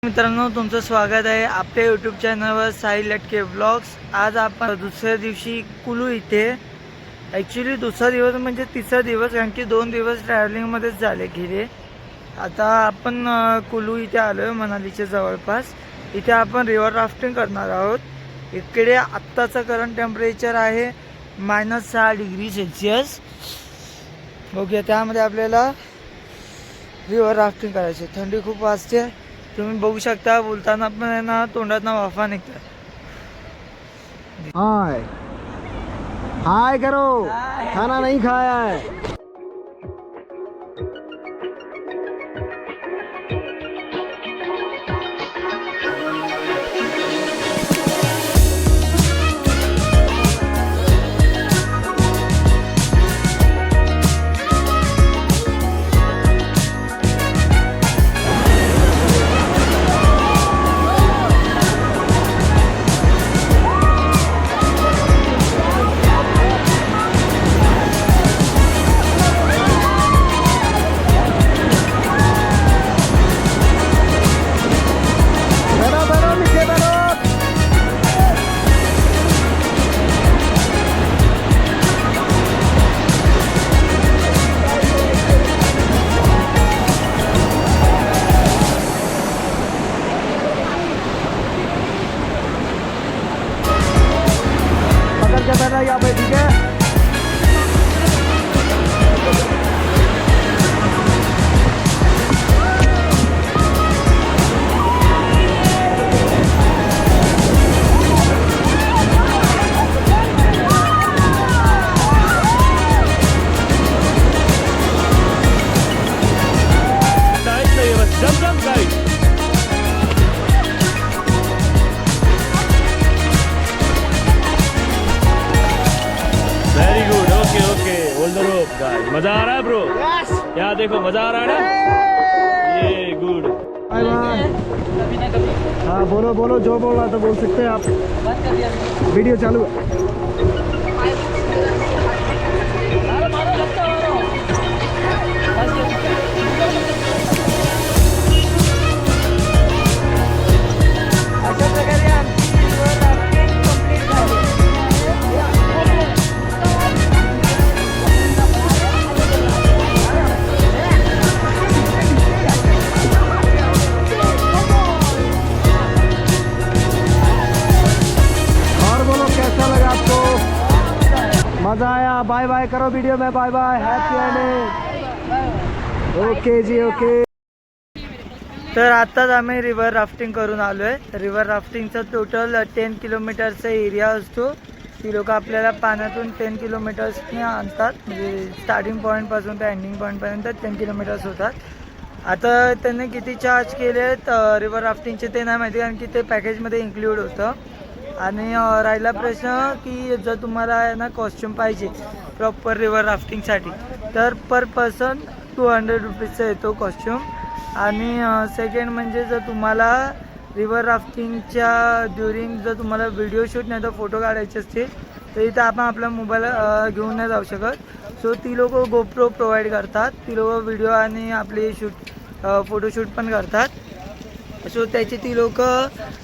मित्रांनो, तुमचं स्वागत आहे आपल्या यूट्यूब चॅनलवर साई लटके ब्लॉग्स। आज आपण दुसऱ्या दिवशी कुलू इथे, ॲक्च्युली दुसरा दिवस म्हणजे तिसरा दिवस, कारण की 2 दिवस ट्रॅव्हलिंगमध्येच झाले गेले। आता आपण कुलू इथे आलो आहे, मनालीच्या जवळपास। इथे आपण रिव्हर राफ्टिंग करणार आहोत। इकडे आत्ताचं करंट टेम्परेचर आहे -6 डिग्री सेल्सिअस। ओके, त्यामध्ये आपल्याला रिव्हर राफ्टिंग करायचे। थंडी खूप वाजते, तुम्ही बघू शकता। बोलताना पण आहे ना, तोंडातनं वाफा निघतात। हाय हाय करो, खाना नहीं खाया है। यहाँ पे ठीक है। मजा आ रहा है ब्रो? यहाँ देखो, मजा आ रहा है ना? ये गुड। Bye bye. हाँ बोलो बोलो, जो बोल रहा था बोल सकते हैं आप। वीडियो चालू है। मजा आया? बाय बाय करो वीडियो में। Bye bye, happy ending. Okay जी, ओके। तर आत्ताच आम्ही रिव्हर राफ्टिंग करून आलो आहे। रिव्हर राफ्टिंगचा टोटल 10 किलोमीटरचा एरिया असतो। ती लोक आपल्याला पाण्यातून 10 किलोमीटर्सने आणतात, म्हणजे स्टार्टिंग पॉईंटपासून ते एंडिंग पॉईंटपर्यंत 10 किलोमीटर्स होतात। आता त्यांनी किती चार्ज केलेत रिव्हर राफ्टिंगचे ते नाही माहिती, कारण की ते पॅकेजमध्ये इन्क्लूड होतं। आणि राहिला प्रश्न की जर तुम्हाला आहे ना कॉस्ट्युम पाहिजे प्रॉपर रिव्हर राफ्टिंगसाठी, तर पर पर्सन 200 रुपीजचा येतो कॉस्ट्युम। आणि सेकंड म्हणजे जर तुम्हाला रिव्हर राफ्टिंगच्या ड्युरिंग जर तुम्हाला व्हिडिओ शूट नाही तर फोटो काढायचे असतील, तर इथं आपण आपला मोबाईल घेऊन नाही जाऊ शकत। सो ती लोक गोप्रो प्रोव्हाइड करतात। ती लोक व्हिडिओ आणि आपले फोटोशूट पण करतात। सो त्याची ती लोक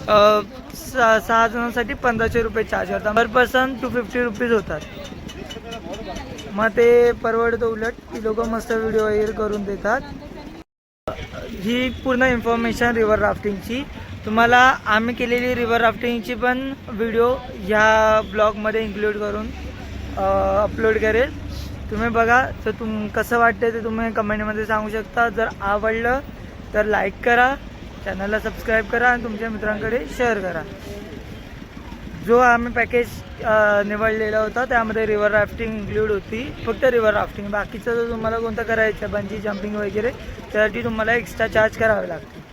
6 जणांसाठी 1500 रुपये चार्ज करतात। पर पर्सन 250 रुपीज होतात। मग ते परवडतं उलट, ती लोक मस्त व्हिडिओ वगैरे करून देतात। ही पूर्ण इन्फॉर्मेशन रिव्हर राफ्टिंगची तुम्हाला आम्ही केलेली रिव्हर राफ्टिंगची पण व्हिडिओ ह्या ब्लॉगमध्ये इन्क्लूड करून अपलोड करेल। तुम्ही बघा, तर कसं वाटतं ते तुम्ही कमेंटमध्ये सांगू शकता। जर आवडलं तर लाईक करा, चॅनलला सबस्क्राईब करा आणि तुमच्या मित्रांकडे शेअर करा। जो आम्ही पॅकेज निवडलेला होता त्यामध्ये रिव्हर राफ्टिंग इन्क्लूड होती, फक्त रिव्हर राफ्टिंग। बाकीचं जर तुम्हाला कोणतं करायचं, बंजी जम्पिंग वगैरे, त्यासाठी तुम्हाला एक्स्ट्रा चार्ज करावे लागते।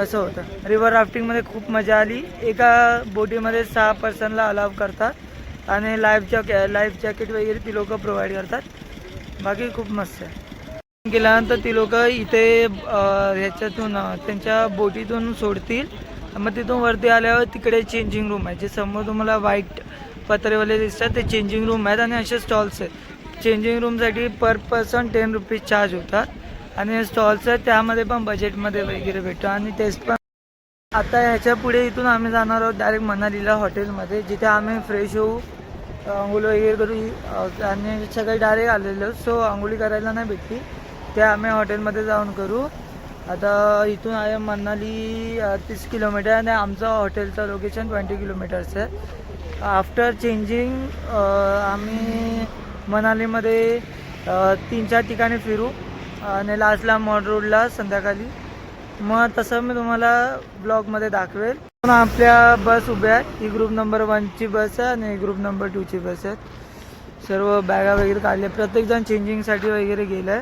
असं होतं। रिव्हर राफ्टिंगमध्ये खूप मजा आली। एका बोटीमध्ये 6 पर्सनला अलाव करतात आणि लाईफ जॅकेट वगैरे ती लोक प्रोव्हाइड करतात। बाकी खूप मस्त आहे। केल्यानंतर ती लोक इथे ह्याच्यातून त्यांच्या बोटीतून सोडतील। मग तिथून वरती आल्यावर तिकडे चेंजिंग रूम आहे, जे समोर तुम्हाला व्हाईट पत्रेवाले दिसतात ते चेंजिंग रूम आहेत। आणि असे स्टॉल्स आहेत। चेंजिंग रूमसाठी पर पर्सन 10 रुपीज चार्ज होतात। आणि स्टॉल्स आहेत त्यामध्ये पण बजेटमध्ये वगैरे भेटतो आणि टेस्ट पण आता ह्याच्या पुढे इथून आम्ही जाणार आहोत डायरेक्ट मनालीला हॉटेलमध्ये, जिथे आम्ही फ्रेश होऊ, आंघोळ वगैरे करू. आणि सकाळी डायरेक्ट आलेलो, सो आंघोळी करायला नाही भेटली, ते आम्ही हॉटेलमध्ये जाऊन करू. आता इथून आहे मनाली 30 किलोमीटर आणि आमचं हॉटेलचं लोकेशन 20 किलोमीटर्स आहे. आफ्टर चेंजिंग आम्ही मनालीमध्ये 3-4 ठिकाणी फिरू आणि लास्टला मॉड रोडला संध्याकाळी. मग तसं मी तुम्हाला ब्लॉगमध्ये दाखवेल. पण आपल्या बस उभ्या आहेत, ही ग्रुप नंबर 1ची बस आहे आणि ग्रुप नंबर 2ची बस आहे. सर्व बॅगा वगैरे काढल्या, प्रत्येकजण चेंजिंगसाठी वगैरे गेलं आहे.